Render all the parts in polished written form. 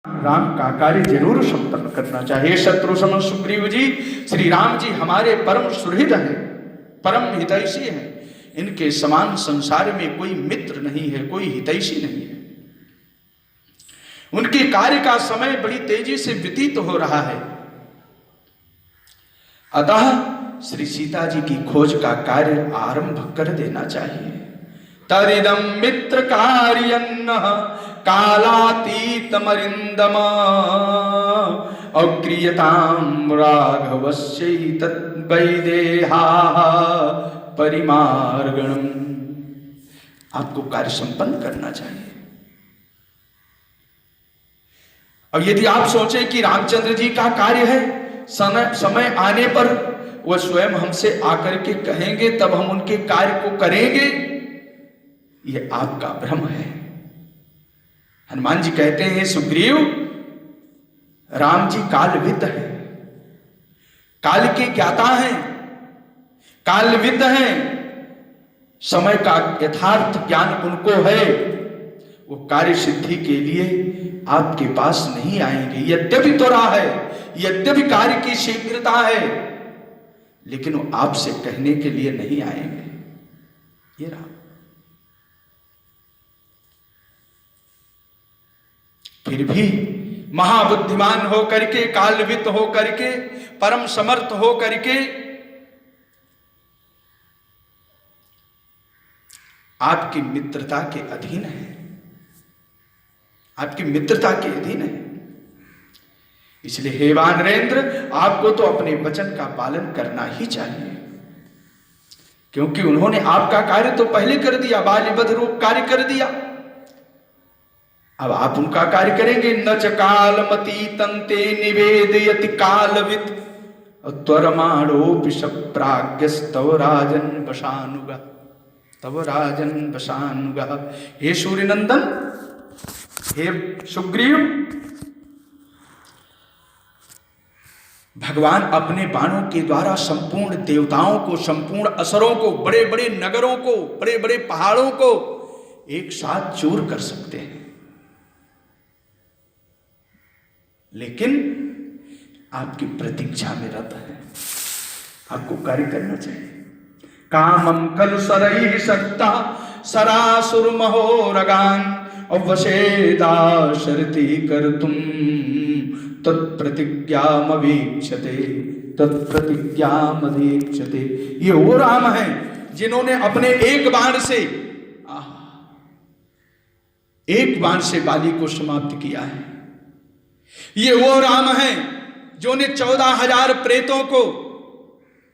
राम का कार्य जरूर संपन्न करना चाहिए। शत्रु सम सुग्रीव जी, श्री राम जी हमारे परम सुहृद हैं, परम हितैषी हैं। इनके समान संसार में कोई मित्र नहीं है, कोई हितैषी नहीं है। उनके कार्य का समय बड़ी तेजी से व्यतीत हो रहा है। अतः श्री सीता जी की खोज का कार्य आरंभ कर देना चाहिए। तदिदं मित्र कार्यन्न कालातीतमरिन्दम अक्रियतां राघवस्यैतद्वैदेहाः परिमार्गणम्। आपको कार्य संपन्न करना चाहिए। और यदि आप सोचें कि रामचंद्र जी का कार्य है, समय आने पर वह स्वयं हमसे आकर के कहेंगे तब हम उनके कार्य को करेंगे, यह आपका भ्रम है। हनुमान जी कहते हैं, सुग्रीव, राम जी कालविद है, काल के ज्ञाता हैं, कालविद हैं। समय का यथार्थ ज्ञान उनको है। वो कार्य सिद्धि के लिए आपके पास नहीं आएंगे। यद्यपि त्वरा है, यद्यपि कार्य की शीघ्रता है, लेकिन वो आपसे कहने के लिए नहीं आएंगे। ये राम फिर भी महाबुद्धिमान हो करके, कालविद हो करके, परम समर्थ हो करके आपकी मित्रता के अधीन है, आपकी मित्रता के अधीन है। इसलिए हे वानरेंद्र, आपको तो अपने वचन का पालन करना ही चाहिए, क्योंकि उन्होंने आपका कार्य तो पहले कर दिया, बाल्यवध रूप कार्य कर दिया। अब आप उनका कार्य करेंगे। न च कालमती तंते निवेदयति कालविद त्वरमाणोऽपि प्राज्ञस्तव राजन वशानुगा, तव राजन वशानुगा। हे सूर्यनंदन, हे सुग्रीव, भगवान अपने बाणों के द्वारा संपूर्ण देवताओं को, संपूर्ण असुरों को, बड़े बड़े नगरों को, बड़े बड़े पहाड़ों को एक साथ चूर कर सकते हैं, लेकिन आपकी प्रतीक्षा में रत है। आपको कार्य करना चाहिए। कामं खलु सरैः शक्ता सरासुर महोरगान अवशेदाशरति कर्तुम तत्प्रतिज्ञामवीक्षते, तत्प्रतिज्ञामवीक्षते। ये वो राम हैं जिन्होंने अपने एक बाण से बाली को समाप्त किया है। ये वो राम हैं जो ने 14,000 प्रेतों को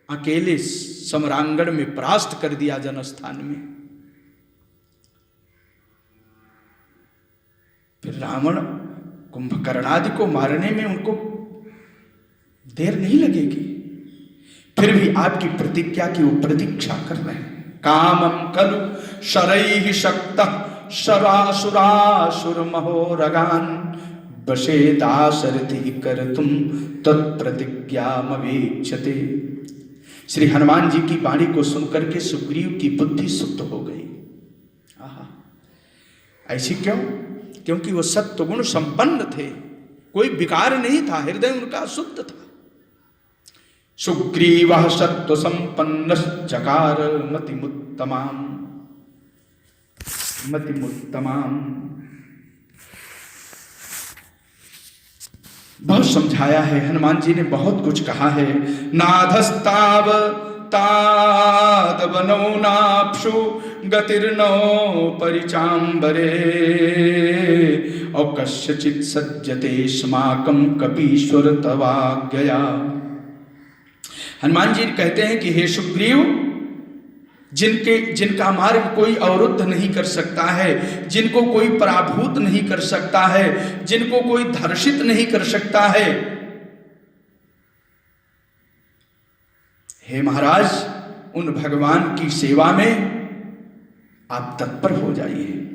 अकेले सम्रांगण में परास्त कर दिया, जनस्थान में। फिर रावण कुंभकर्ण को मारने में उनको देर नहीं लगेगी। फिर भी आपकी प्रतिज्ञा की वो प्रतीक्षा कर रहे हैं। कामं खलु शरैः शक्तः शरासुरासुर महोरगान वशेदाशरथि कर्तुम तत्प्रतिज्ञामवीक्षते। श्री हनुमान जी की वाणी को सुनकर के सुग्रीव की बुद्धि शुद्ध हो गई। ऐसी क्यों? क्योंकि वो सत्वगुण संपन्न थे, कोई विकार नहीं था, हृदय उनका शुद्ध था। सुग्रीवः सत्व संपन्न चकार मतिमुत्तमाम, मतिमुत्तमाम। बहुत समझाया है हनुमान जी ने, बहुत कुछ कहा है। नाधस्ताव तादवनो नाप्सु गतिर्नो परिचांबरे और कस्यचित सज्जते स्माकं कपीश्वर तवाज्ञया। हनुमान जी कहते हैं कि हे सुग्रीव, जिनका मार्ग कोई अवरुद्ध नहीं कर सकता है, जिनको कोई पराभूत नहीं कर सकता है, जिनको कोई धर्षित नहीं कर सकता है, हे महाराज, उन भगवान की सेवा में आप तत्पर हो जाइए।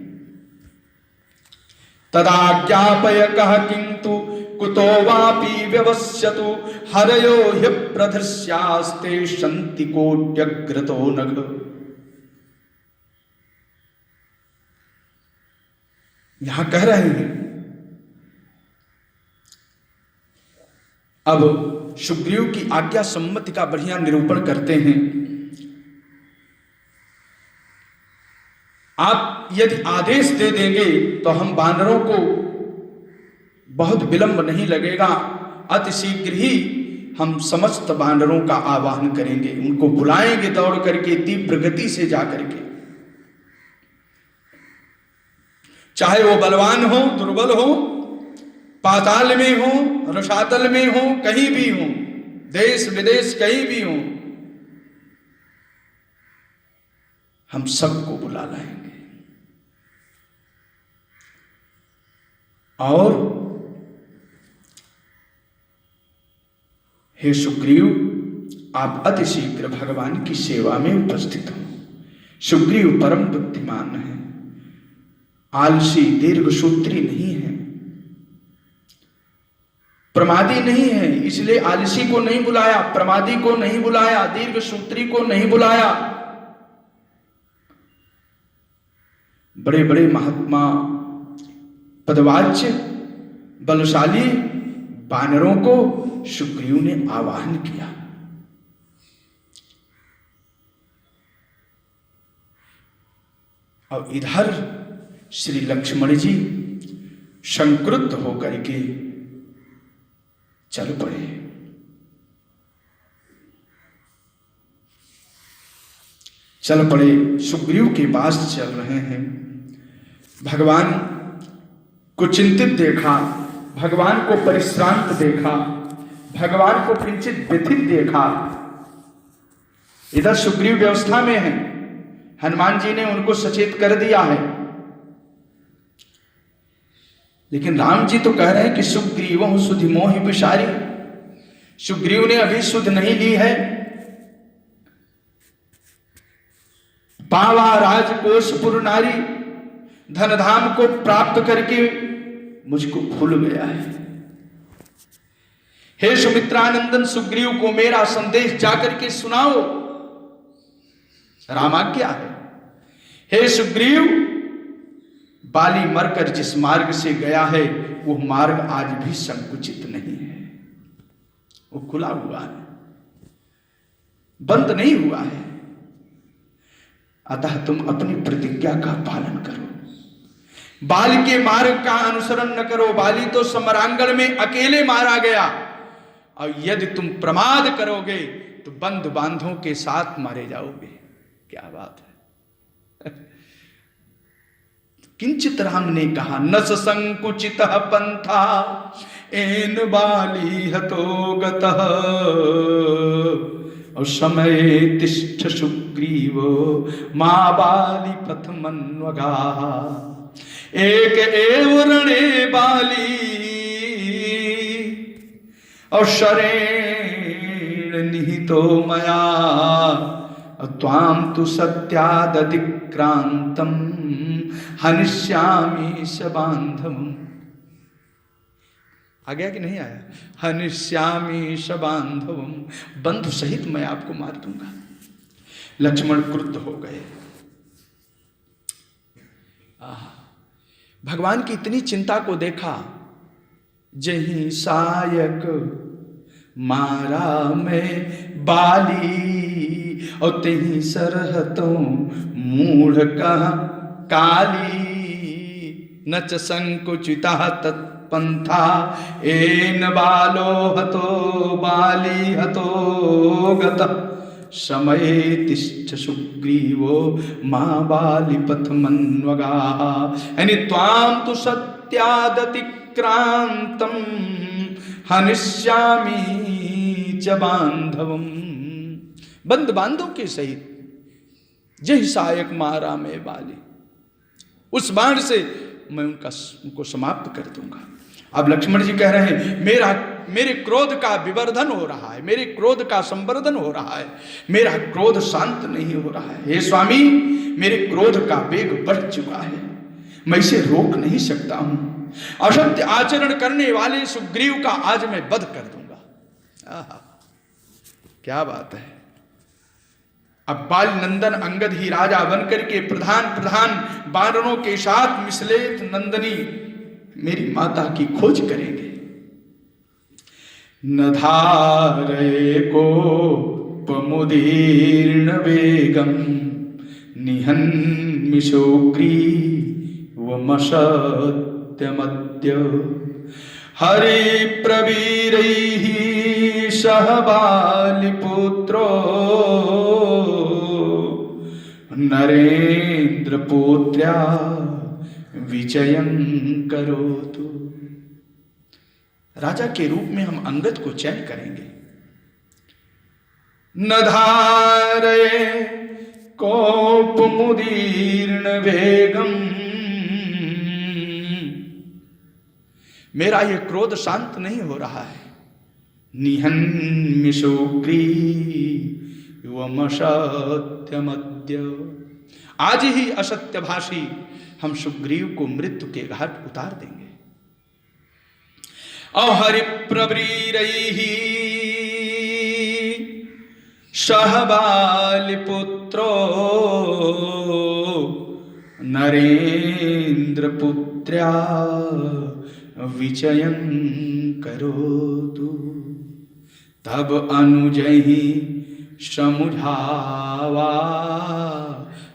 तदाज्ञापय कह किंतु कुतो वापि व्यवस्यतु हरयो ह्यप्रधस्यास्ते शन्ति कोट्यग्रतो नघ। यहां कह रहे हैं अब सुग्रीव की आज्ञा सम्मति का बढ़िया निरूपण करते हैं। आप यदि आदेश दे देंगे तो हम वानरों को बहुत विलंब नहीं लगेगा, अति शीघ्र ही हम समस्त वानरों का आवाहन करेंगे, उनको बुलाएंगे दौड़ करके तीव्र गति से जाकर के। चाहे वो बलवान हो, दुर्बल हो, पाताल में हो, रसातल में हो, कहीं भी हो, देश विदेश कहीं भी हो, हम सबको बुला लाएंगे। और हे सुग्रीव, आप अति शीघ्र भगवान की सेवा में उपस्थित हो। सुग्रीव परम बुद्धिमान है, आलसी दीर्घसूत्री नहीं है, प्रमादी नहीं है, इसलिए आलसी को नहीं बुलाया, प्रमादी को नहीं बुलाया, दीर्घसूत्री को नहीं बुलाया। बड़े बड़े महात्मा, पदवाच्य, बलशाली वानरों को सुग्रीव ने आवाहन किया। और इधर श्री लक्ष्मण जी संक्रुद्ध होकर के चल पड़े। चल पड़े, सुग्रीव के पास चल रहे हैं। भगवान को चिंतित देखा, भगवान को परिश्रांत देखा, भगवान को किंचित व्यथित देखा। इधर सुग्रीव व्यवस्था में है, हनुमान जी ने उनको सचेत कर दिया है, लेकिन राम जी तो कह रहे हैं कि सुग्रीव सुधि मोहि विषारी। सुग्रीव ने अभी सुध नहीं ली है, पावा राजकोषपुर नारी, धनधाम को प्राप्त करके मुझको भूल गया है। हे सुमित्रानंदन, सुग्रीव को मेरा संदेश जाकर के सुनाओ, रामाज्ञा है। हे सुग्रीव, बाली मरकर जिस मार्ग से गया है वो मार्ग आज भी संकुचित नहीं है, वो खुला हुआ है, बंद नहीं हुआ है। अतः तुम अपनी प्रतिज्ञा का पालन करो, बाली के मार्ग का अनुसरण न करो। बाली तो समरांगण में अकेले मारा गया, और यदि तुम प्रमाद करोगे तो बंधु बांधों के साथ मारे जाओगे। क्या बात है। किंचित राम ने कहा, न संकुचित पंथा एन बाली हतो गतः, और समय तिष्ठ सुग्रीव मां बाली पथमन्वगा। एक एव रणे बाली और शरेण निहितो मया, त्वां तु सत्यादतिक्रांतम हनिष्यामि स बांधवम्। आ गया कि नहीं आया? हनिष्यामि स बांधवम्, बंधु सहित मैं आपको मार दूंगा। लक्ष्मण क्रुद्ध हो गए। भगवान की इतनी चिंता को देखा। जहीं सायक मारा में बाली, और तहीं सरहतों मूढ़ कहा काली। नच संकुचिता तत्पंथा एन बालो हतो बाली हतो गतः, समय तिष्ठ सुग्रीवो मां बाली पथमन्वगा। यानी त्वां तु सत्यादतिक्रांतम हनिष्यामि च बांधवम्। बंद बांधों के सहित जय सायक मारा में बाली, उस बाण से मैं उनको समाप्त कर दूंगा। अब लक्ष्मण जी कह रहे हैं, मेरे क्रोध का विवर्धन हो रहा है, मेरे क्रोध का संवर्धन हो रहा है, मेरा क्रोध शांत नहीं हो रहा है। हे स्वामी, मेरे क्रोध का वेग बढ़ चुका है, मैं इसे रोक नहीं सकता हूं। असत्य आचरण करने वाले सुग्रीव का आज मैं वध कर दूंगा। क्या बात है। अब बाल नंदन अंगद ही राजा बनकर के प्रधान वानरों के साथ मिश्लेत नंदनी मेरी माता की खोज करेंगे। न धारये कोपमुदीर्ण वेगं निहन्मिषोग्रीवमसत्यमद्य हरिप्रवीरैः सह बालिपुत्रो नरेन्द्रपुत्र्या विजयं करोतु। राजा के रूप में हम अंगद को चयन करेंगे। न धारये कोपमुदीर्ण वेगम, मेरा ये क्रोध शांत नहीं हो रहा है। निहन्मिषोग्रीवमसत्यमद्य, आज ही असत्यभाषी हम सुग्रीव को मृत्यु के घाट उतार देंगे। हरिप्रवीरैः सह बालिपुत्रो नरेन्द्रपुत्र्या विजयं करोतु। तब अनुजहि समुझावा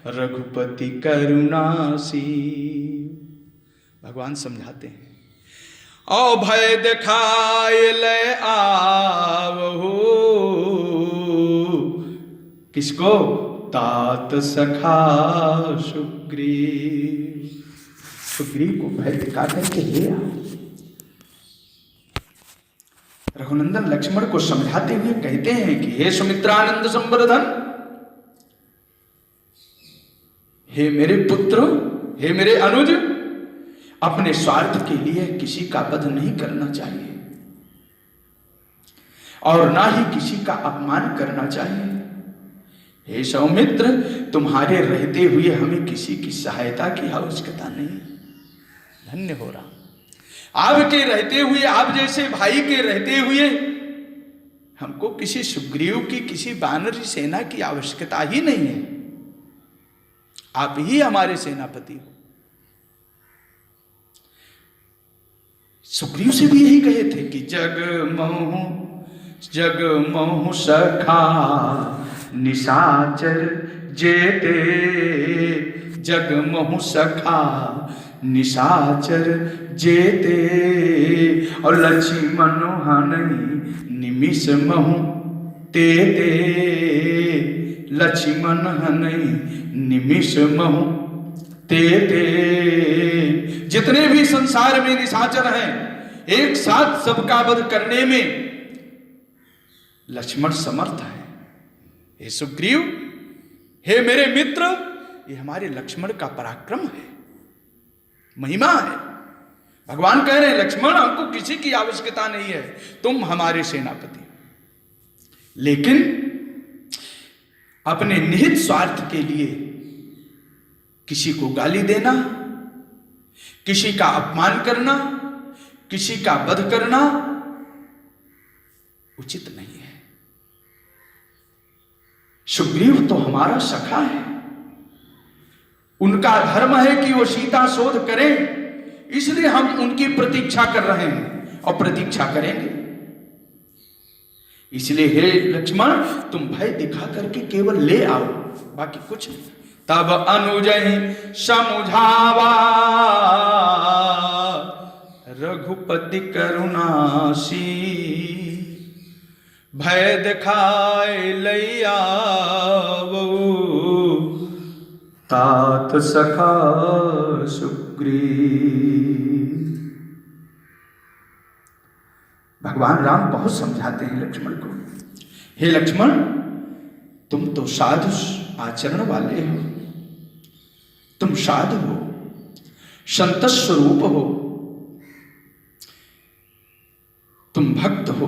रघुपति करुणासी। भगवान समझाते हैं, औ भय दिखाए ले आवहु, किसको? तात सखा सुग्रीव। सुग्रीव को भय दिखा करके ले आओ। रघुनंदन लक्ष्मण को समझाते हुए कहते हैं कि हे सुमित्रानंद संवर्धन, हे मेरे पुत्र, हे मेरे अनुज, अपने स्वार्थ के लिए किसी का वध नहीं करना चाहिए और ना ही किसी का अपमान करना चाहिए। हे सौमित्र, तुम्हारे रहते हुए हमें किसी की सहायता की आवश्यकता नहीं। धन्य हो रहा, आपके रहते हुए, आप जैसे भाई के रहते हुए हमको किसी सुग्रीव की, किसी वानरी सेना की आवश्यकता ही नहीं है। आप ही हमारे सेनापति हो। सुग्रीव से भी यही कहे थे कि जग मोह सखा निशाचर जेते, जग मोह सखा निशाचर जेते, और लक्ष्मण हनई निमिष महु तेते, लक्ष्मण हनई निमिष महु तेते। जितने भी संसार में निशाचर हैं, एक साथ सबका वध करने में लक्ष्मण समर्थ है। हे सुग्रीव, हे मेरे मित्र, ये हमारे लक्ष्मण का पराक्रम है, महिमा है। भगवान कह रहे हैं, लक्ष्मण, हमको किसी की आवश्यकता नहीं है, तुम हमारे सेनापति। लेकिन अपने निहित स्वार्थ के लिए किसी को गाली देना, किसी का अपमान करना, किसी का वध करना उचित नहीं है। सुग्रीव तो हमारा सखा है, उनका धर्म है कि वो सीता शोध करें, इसलिए हम उनकी प्रतीक्षा कर रहे हैं और प्रतीक्षा करेंगे। इसलिए हे लक्ष्मण, तुम भय दिखा करके केवल ले आओ, बाकी कुछ नहीं। तब अनुजहि समुझावा रघुपति करुणासी, भय दिखाए लैया तात सखा सुग्रीव। भगवान राम बहुत समझाते हैं लक्ष्मण को, हे लक्ष्मण, तुम तो साधु आचरण वाले हो, तुम साधु हो, संत स्वरूप हो, तुम भक्त हो।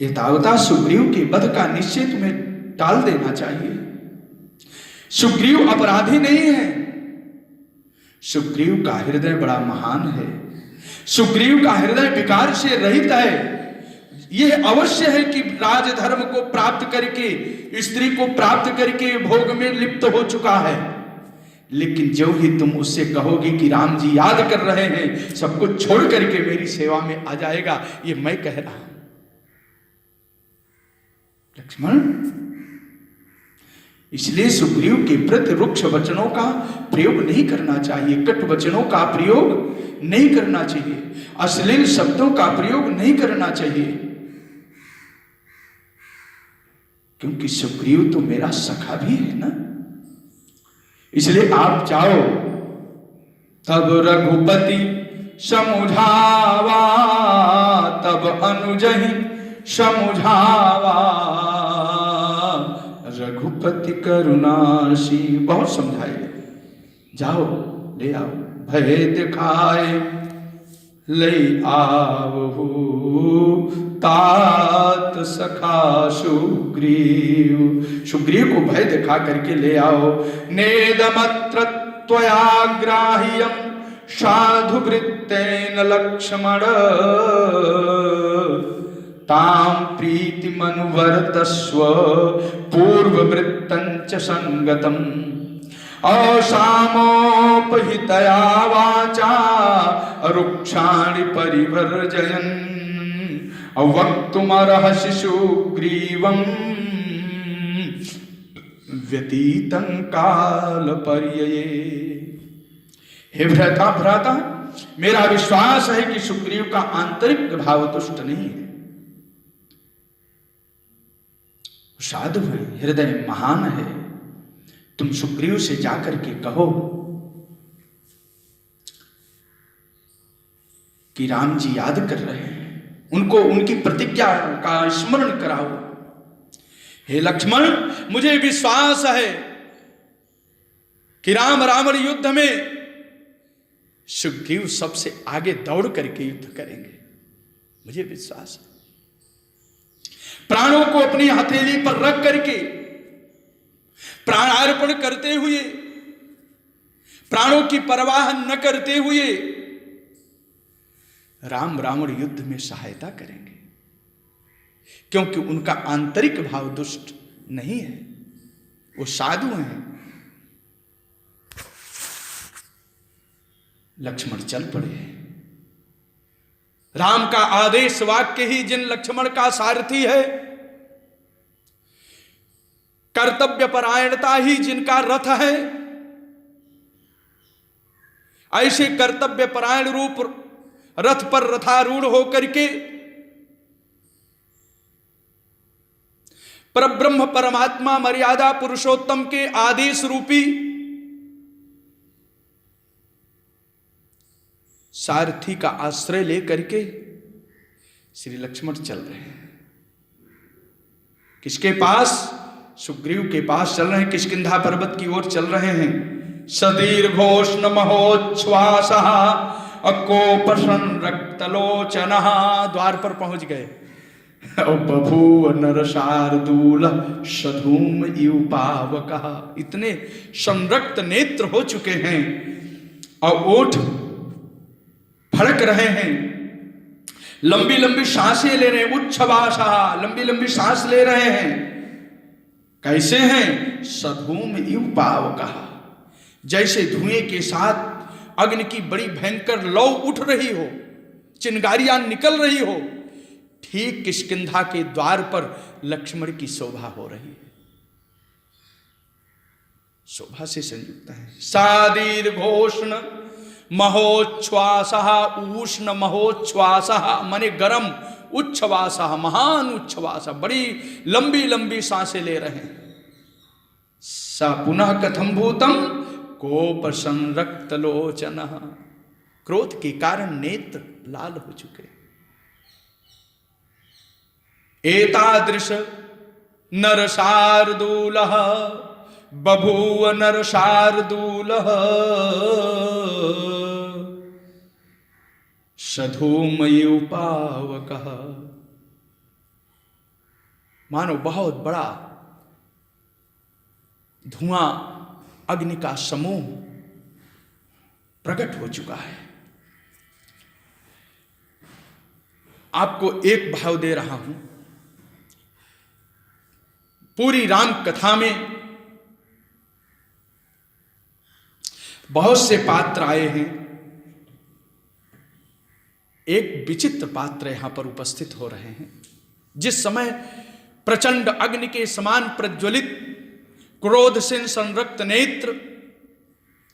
एतावता सुग्रीव के वध का निश्चय तुम्हें टाल देना चाहिए। सुग्रीव अपराधी नहीं है, सुग्रीव का हृदय बड़ा महान है, सुग्रीव का हृदय विकार से रहित है। यह अवश्य है कि राजधर्म को प्राप्त करके, स्त्री को प्राप्त करके भोग में लिप्त हो चुका है, लेकिन जो ही तुम उससे कहोगे कि राम जी याद कर रहे हैं, सब कुछ छोड़ करके मेरी सेवा में आ जाएगा, ये मैं कह रहा हूं। लक्ष्मण, इसलिए सुग्रीव के प्रति रुक्ष वचनों का प्रयोग नहीं करना चाहिए, कटु वचनों का प्रयोग नहीं करना चाहिए, अश्लील शब्दों का प्रयोग नहीं करना चाहिए, क्योंकि सुग्रीव तो मेरा सखा भी है ना। इसलिए आप जाओ। तब रघुपति समुझावा, तब अनुजहि समुझावा, रघुपति करुणासी। बहुत समझाए, जाओ ले आओ, भय दिखाए ले आवहु, तात सखा सुग्रीव। सुग्रीव को भय दिखा करके ले आओ। नेदमत्र त्वया ग्राह्यं साधु वृत्तेन लक्ष्मण, ताम प्रीति मनुवर्तस्व पूर्ववृत्तं च संगतम्, असामोपहितया वाचा रुक्षाणि परिवर्जयन्, अवक्तुमर्हसि सुग्रीवम् व्यतीतं कालपर्यये। हे भ्राता, मेरा विश्वास है कि सुग्रीव का आंतरिक भाव तुष्ट नहीं है, साधु है, हृदय महान है। तुम सुग्रीव से जाकर के कहो कि राम जी याद कर रहे हैं, उनको उनकी प्रतिज्ञा का स्मरण कराओ। हे लक्ष्मण, मुझे विश्वास है कि राम रावण युद्ध में सुग्रीव सबसे आगे दौड़ करके युद्ध करेंगे, मुझे विश्वास है। प्राणों को अपनी हथेली पर रख करके प्राणार्पण करते हुए, प्राणों की परवाह न करते हुए राम रावण युद्ध में सहायता करेंगे, क्योंकि उनका आंतरिक भाव दुष्ट नहीं है, वो साधु हैं। लक्ष्मण चल पड़े। राम का आदेश वाक्य ही जिन लक्ष्मण का सारथी है, कर्तव्य परायणता ही जिनका रथ है, ऐसे कर्तव्य परायण रूप रथ पर रथारूढ़ होकर के परब्रह्म परमात्मा मर्यादा पुरुषोत्तम के आदेश रूपी सारथी का आश्रय लेकर के श्री लक्ष्मण चल रहे हैं। किसके पास? सुग्रीव के पास चल रहे हैं, किष्किंधा पर्वत की ओर चल रहे हैं। सदीर्घोष्ण महोच्छ्वास अकोप संरक्तलोचन, द्वार पर पहुंच गए। बभूव नर शार्दूल सधूम इव पावकः, इतने संरक्त नेत्र हो चुके हैं और ओठ फड़क रहे हैं, लंबी लंबी सांसें ले रहे हैं, उच्छ्वास, लंबी लंबी सांस ले रहे हैं। कैसे हैं? सधूम इव पावकः, जैसे धुएं के साथ अग्नि की बड़ी भयंकर लौ उठ रही हो, चिंगारियां निकल रही हो, ठीक किष्किंधा के द्वार पर लक्ष्मण की शोभा हो रही है। शोभा से संयुक्त है। सादीर्घोष्ण महोच्छ्वास, उष्ण महोच्छ्वास माने गरम, उच्छ्वास महान उच्छ्वास, बड़ी लंबी लंबी सांसें ले रहे हैं। सा पुनः कथम भूतम कोप संरक्त लोचन, क्रोध के कारण नेत्र लाल हो चुके। एतादृश नर शार्दूलः बभूव नर शार्दूलः सधूमयु पावकः, मानो बहुत बड़ा धुआं अग्नि का समूह प्रकट हो चुका है। आपको एक भाव दे रहा हूं, पूरी राम कथा में बहुत से पात्र आए हैं। एक विचित्र पात्र यहां पर उपस्थित हो रहे हैं। जिस समय प्रचंड अग्नि के समान प्रज्वलित, क्रोध से संरक्त नेत्र,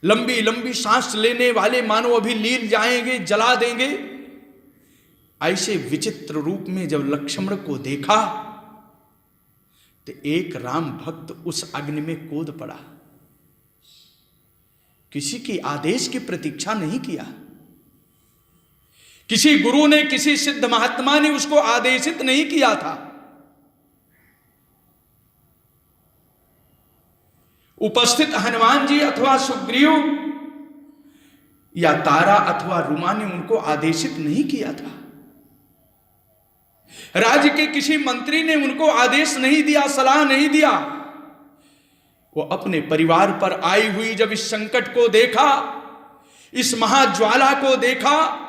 लंबी लंबी सांस लेने वाले मानो अभी लील जाएंगे, जला देंगे, ऐसे विचित्र रूप में जब लक्ष्मण को देखा तो एक राम भक्त उस अग्नि में कूद पड़ा। किसी की आदेश की प्रतीक्षा नहीं किया, किसी गुरु ने, किसी सिद्ध महात्मा ने उसको आदेशित नहीं किया था। उपस्थित हनुमान जी अथवा सुग्रीव या तारा अथवा रुमा ने उनको आदेशित नहीं किया था। राज्य के किसी मंत्री ने उनको आदेश नहीं दिया, सलाह नहीं दिया। वो अपने परिवार पर आई हुई जब इस संकट को देखा, इस महाज्वाला को देखा,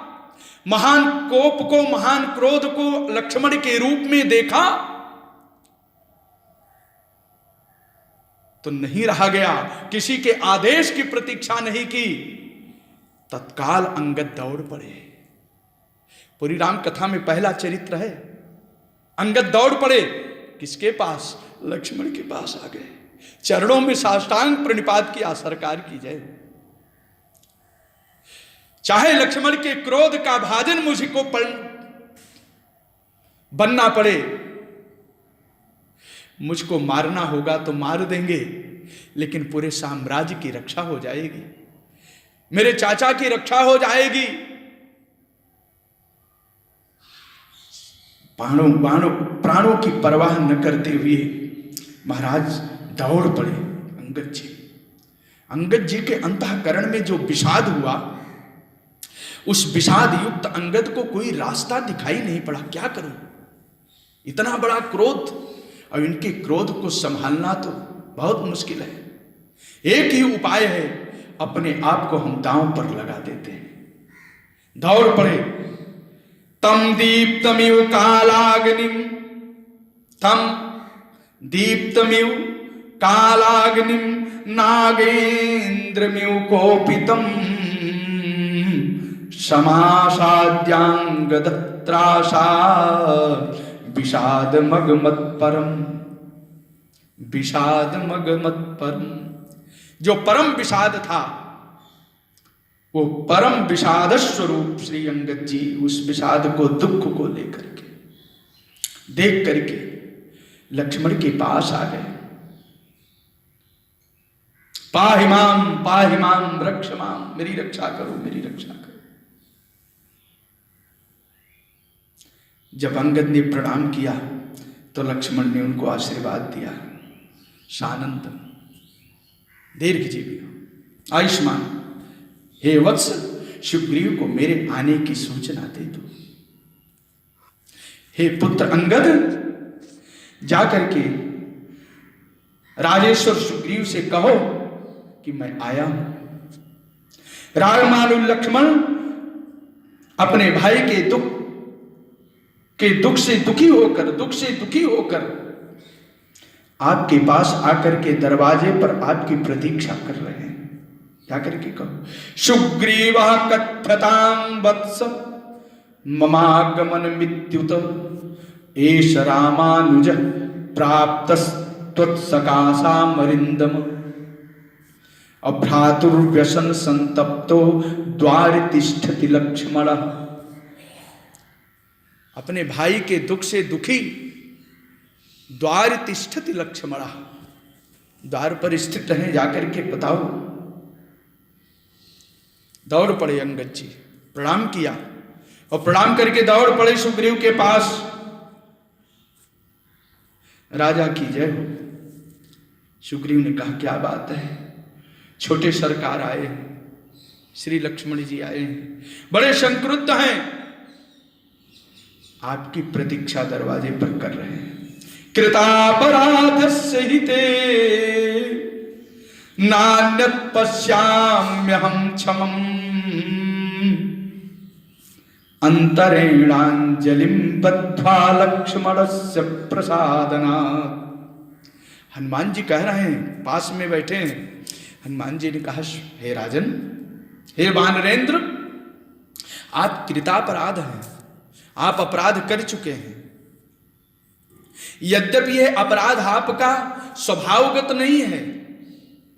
महान कोप को, महान क्रोध को लक्ष्मण के रूप में देखा, तो नहीं रहा गया, किसी के आदेश की प्रतीक्षा नहीं की, तत्काल अंगद दौड़ पड़े। पूरी राम कथा में पहला चरित्र है। अंगद दौड़ पड़े, किसके पास? लक्ष्मण के पास आ गए, चरणों में साष्टांग प्रणिपात किया, सरकार की जय। चाहे लक्ष्मण के क्रोध का भाजन मुझको बनना पड़े, मुझको मारना होगा तो मार देंगे, लेकिन पूरे साम्राज्य की रक्षा हो जाएगी, मेरे चाचा की रक्षा हो जाएगी। प्राणों की परवाह न करते हुए महाराज दौड़ पड़े अंगद जी। अंगद जी के अंतःकरण में जो विषाद हुआ, उस विषाद युक्त अंगद को कोई रास्ता दिखाई नहीं पड़ा। क्या करूं, इतना बड़ा क्रोध, और इनके क्रोध को संभालना तो बहुत मुश्किल है। एक ही उपाय है, अपने आप को हम दांव पर लगा देते हैं। दौड़ पड़े। तम दीप्तमिव कालाग्निम, तम दीप्तमिव कालाग्निम नागेंद्रमिव कोपितम समासाद्यांगद त्रासा विषाद मगमत परम, विषाद मगमत परम। जो परम विषाद था, वो परम विषाद स्वरूप श्री अंगद जी उस विषाद को, दुख को लेकर के, देख करके लक्ष्मण के पास आ गए। पाहि माम रक्ष माम, मेरी रक्षा करो, मेरी रक्षा करो। जब अंगद ने प्रणाम किया तो लक्ष्मण ने उनको आशीर्वाद दिया, सानंद दीर्घ जीवी हो, आयुष्मान। हे वत्स, सुग्रीव को मेरे आने की सूचना दे दो। हे पुत्र अंगद, जाकर के राजेश्वर सुग्रीव से कहो कि मैं आया हूं। राजमानु लक्ष्मण अपने भाई के दुख से दुखी होकर आपके पास आकर के दरवाजे पर आपकी प्रतीक्षा कर रहे हैं। जाकर के कहो, सुग्रीव कथ्यतां वत्स ममागमन मित्युत एष रामानुज प्राप्त त्वत्सकाशामरिंदम अभ्रातुर्व्यसन संतप्तो द्वार तिष्ठति लक्ष्मण। अपने भाई के दुख से दुखी, द्वार तिष्ठति लक्ष्मण, द्वार पर स्थित हैं, जाकर के बताओ। दौड़ पड़े अंगद जी, प्रणाम किया और प्रणाम करके दौड़ पड़े सुग्रीव के पास। राजा की जय हो। सुग्रीव ने कहा, क्या बात है, छोटे सरकार आए हैं, श्री लक्ष्मण जी आए हैं, बड़े संक्रुद्ध हैं, आपकी प्रतीक्षा दरवाजे पर कर रहे हैं। कृतापराधस्य हिते नान्यत् पश्याम्यहं क्षमम् अंतरेणांजलिं बद्ध्वा लक्ष्मणस्य प्रसादनात्। हनुमान जी कह रहे हैं, पास में बैठे हैं, हनुमान जी ने कहा, हे राजन, हे वानरेंद्र, आप कृतापराध हैं, आप अपराध कर चुके हैं। यद्यपि यह अपराध आपका स्वभावगत नहीं है,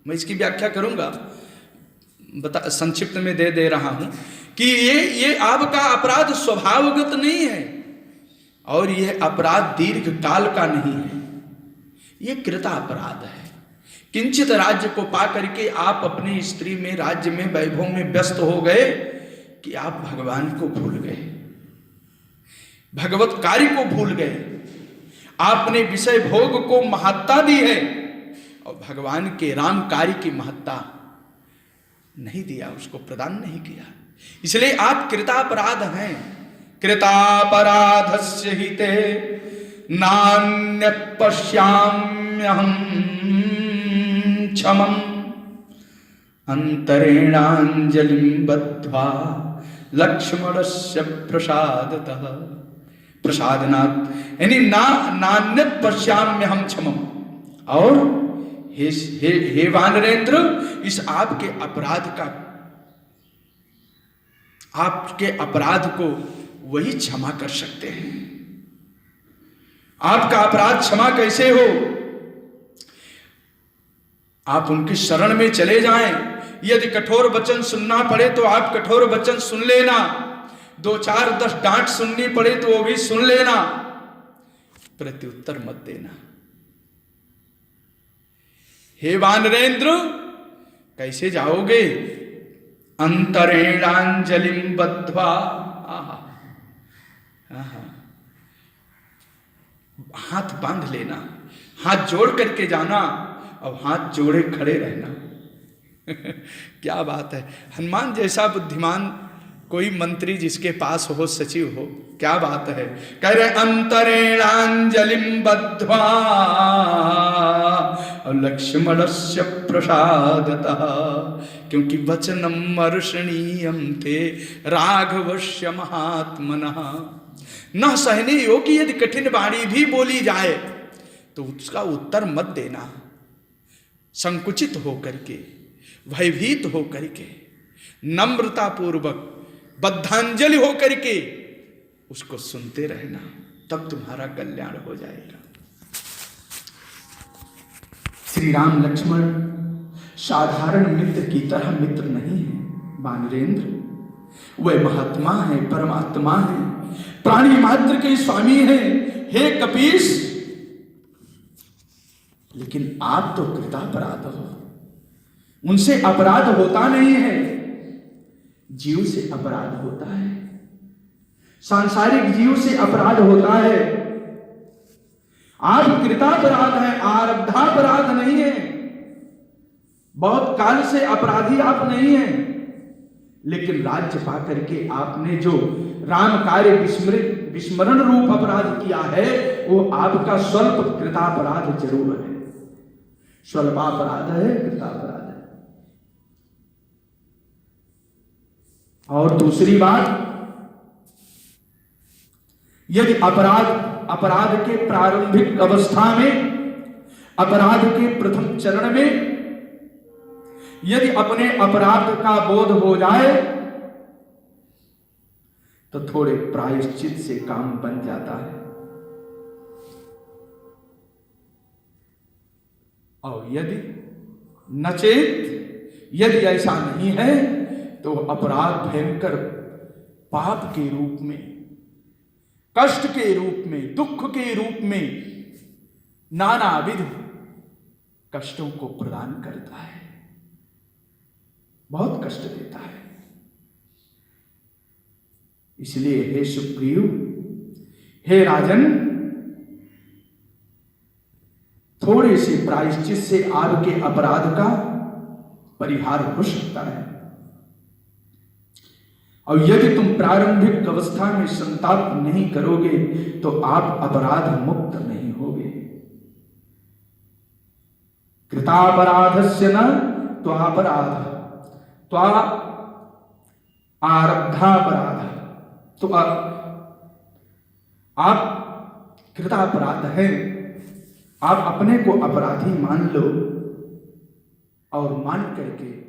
मैं इसकी व्याख्या करूंगा, संक्षिप्त में दे रहा हूं कि ये आपका अपराध स्वभावगत नहीं है और यह अपराध दीर्घ काल का नहीं है, यह कृता अपराध है। किंचित राज्य को पा करके आप अपनी स्त्री में, राज्य में, वैभव में व्यस्त हो गए कि आप भगवान को भूल गए, भगवत कार्य को भूल गए, आपने विषय भोग को महत्ता दी है और भगवान के राम कार्य की महत्ता नहीं दिया, उसको प्रदान नहीं किया, इसलिए आप कृतापराध हैं। कृतापराधस्य हिते नान्यत् पश्याम्यहं क्षमं अंतरेणांजलिं बद्ध्वा लक्ष्मणस्य प्रसादतः। प्रसादनात् यानी नान्यत् पश्याम्यहं क्षमं, और हे वानरेंद्र, इस आपके अपराध को वही क्षमा कर सकते हैं। आपका अपराध क्षमा कैसे हो? आप उनकी शरण में चले जाएं। यदि कठोर वचन सुनना पड़े तो आप कठोर वचन सुन लेना, 2 4 10 डांट सुननी पड़े तो वो भी सुन लेना, प्रत्युत्तर मत देना। हे वानरेंद्र, कैसे जाओगे? अंतरेणांजलिं बद्ध्वा, हाथ बांध लेना, हाथ जोड़ करके जाना और हाथ जोड़े खड़े रहना। क्या बात है! हनुमान जैसा बुद्धिमान कोई मंत्री जिसके पास हो, सचिव हो, क्या बात है! कह रहे अंतरेणांजलिं बद्ध्वा लक्ष्मणस्य प्रसादतः, क्योंकि वचनम मर्षणीयम थे राघवस्य महात्मनः। न सहने योग्य यदि कठिन वाणी भी बोली जाए तो उसका उत्तर मत देना, संकुचित होकर के, भयभीत होकर के, नम्रता पूर्वक, बद्धांजलि होकर के उसको सुनते रहना, तब तुम्हारा कल्याण हो जाएगा। श्री राम लक्ष्मण साधारण मित्र की तरह मित्र नहीं है वानरेंद्र, वह महात्मा है, परमात्मा है, प्राणी मात्र के स्वामी हैं। हे कपीश, लेकिन आप तो कृतापराध हो, उनसे अपराध होता नहीं है, जीव से अपराध होता है, सांसारिक जीव से अपराध होता है। आप कृतापराध हैं, आरब्धापराध नहीं है, बहुत काल से अपराधी आप नहीं हैं, लेकिन राज्य पाकर के आपने जो राम कार्य विस्मरण रूप अपराध किया है, वो आपका स्वल्प कृतापराध जरूर है, स्वल्पापराध है, कृतापराध है। और दूसरी बात, यदि अपराध के प्रारंभिक अवस्था में, अपराध के प्रथम चरण में यदि अपने अपराध का बोध हो जाए तो थोड़े प्रायश्चित से काम बन जाता है, और यदि नचेत यदि ऐसा नहीं है तो अपराध भयंकर पाप के रूप में, कष्ट के रूप में, दुख के रूप में नानाविध कष्टों को प्रदान करता है, बहुत कष्ट देता है। इसलिए हे सुप्रिय, हे राजन, थोड़े से प्रायश्चित से आपके अपराध का परिहार हो सकता है, और यदि तुम प्रारंभिक अवस्था में संताप नहीं करोगे तो आप अपराध मुक्त नहीं होगे। कृतापराधस्य न त्वापराध त्वा आरब्धापराध, तो आप कृतापराध हैं, आप अपने को अपराधी मान लो और मान करके